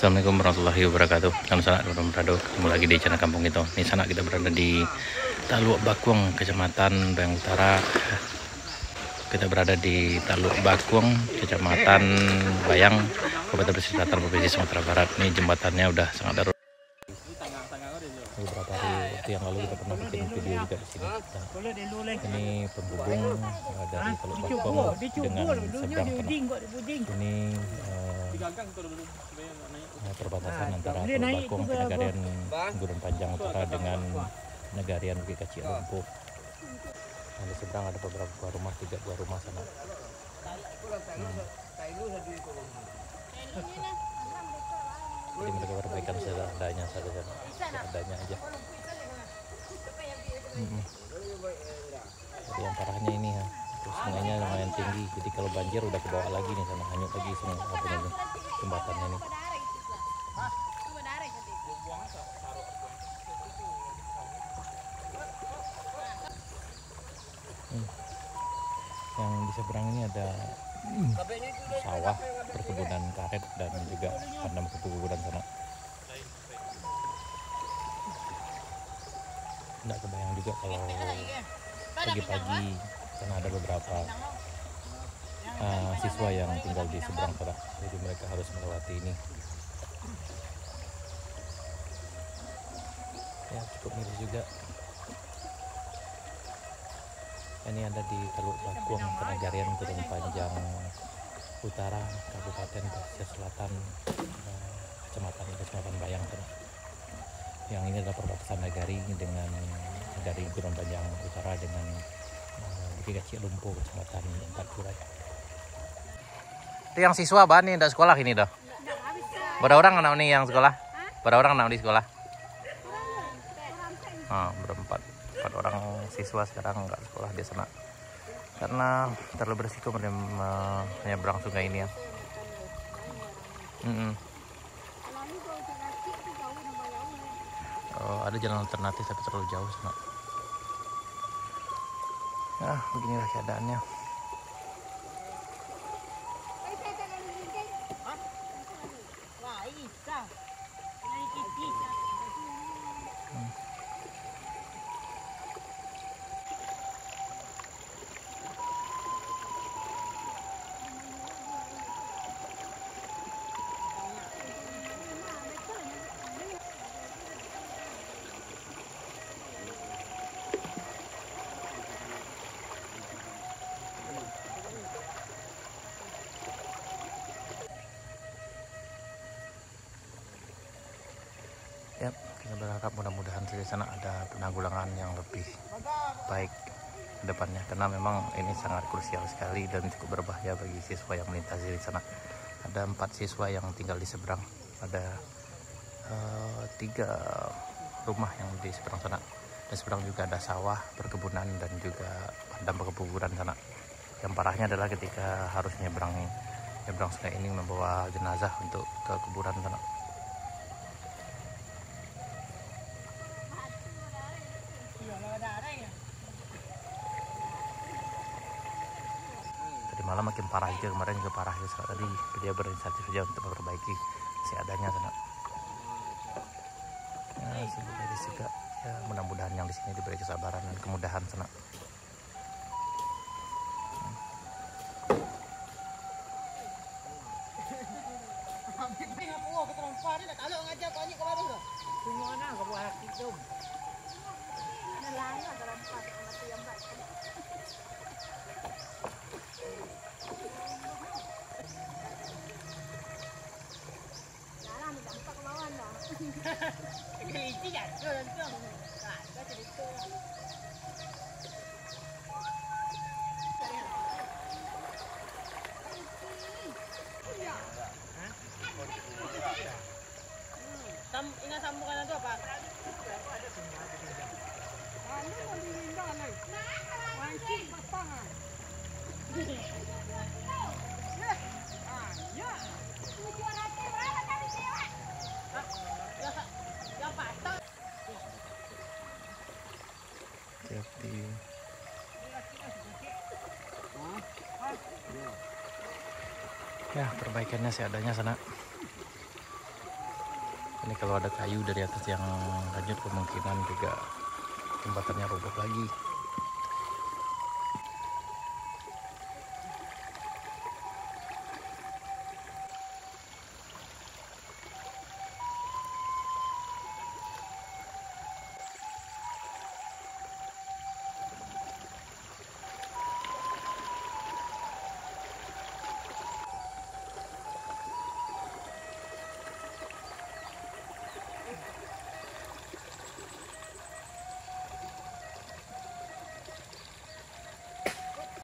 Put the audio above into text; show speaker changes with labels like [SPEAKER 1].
[SPEAKER 1] Assalamualaikum warahmatullahi wabarakatuh. Salam sanak berado. Ketemu lagi di channel Kampung Itu. Ini sana kita berada di Taluk Bakuang, Kecamatan Bayang Utara. Kita berada di Taluk Bakuang, Kecamatan Bayang, Kabupaten Pesisir Selatan, Provinsi Sumatera Barat. Ini jembatannya udah sangat darurat. Beberapa hari waktu yang lalu kita pernah bikin video juga di sini. Nah, ini penghubung dari Taluk Bakuang dengan seberang tengah. Ini perbatasan antara Taluk Bakuang, Penegarian Gurun Panjang Utara dengan Negarian Bukit Kacik Lumpuh. Nah, di seberang ada beberapa buah rumah, 3 buah rumah sana. Jadi mereka perbaikan seadanya saja, seadanya aja. Jadi yang parahnya ini ya, terus sungainya lumayan tinggi. Jadi kalau banjir udah ke bawah lagi nih sana, hanyut lagi sungai jembatannya nih. Yang di seberang ini ada sawah, perkebunan karet dan juga tanam kebuburan sana. Nggak kebayang juga kalau pagi-pagi karena ada beberapa siswa yang tinggal di seberang sana, jadi mereka harus melewati ini. Ya cukup miris juga. Ini ada di Taluk Bakuang, Penegarian Gurun Panjang Utara, Kabupaten Pesisir Selatan, Kecamatan Bayang. Yang ini adalah perbatasan Negari dengan Negari Gurun Panjang Utara dengan Bukit Kacik Lumpuh, Kecamatan Empat Kurai. Itu yang siswa bahan nih, tidak sekolah ini dah. Berapa orang anak ini yang sekolah? Berapa orang anak di sekolah? Berempat. 4 orang siswa sekarang nggak sekolah di sana karena terlalu berisiko menyeberang sungai ini ya. Ada jalan alternatif tapi terlalu jauh sana. Nah, beginilah keadaannya. Ya, kita berharap mudah-mudahan di sana ada penanggulangan yang lebih baik ke depannya, karena memang ini sangat krusial sekali dan cukup berbahaya bagi siswa yang melintasi di sana. Ada 4 siswa yang tinggal di seberang, ada 3 rumah yang di seberang sana. Di seberang juga ada sawah, perkebunan dan juga padang perkebunan sana. Yang parahnya adalah ketika harus nyebrang sungai ini membawa jenazah untuk ke kuburan sana. Tadi malam makin parah juga, kemarin juga parah ya. Tadi dia berinisiatif saja untuk memperbaiki seadanya sana. Ya, juga ya, mudah-mudahan yang di sini diberi kesabaran dan kemudahan sana.
[SPEAKER 2] Ingat sambungan itu apa?
[SPEAKER 1] Hati-hati. Ya, perbaikannya seadanya sana. Ini kalau ada kayu dari atas yang lanjut kemungkinan juga jembatannya roboh lagi.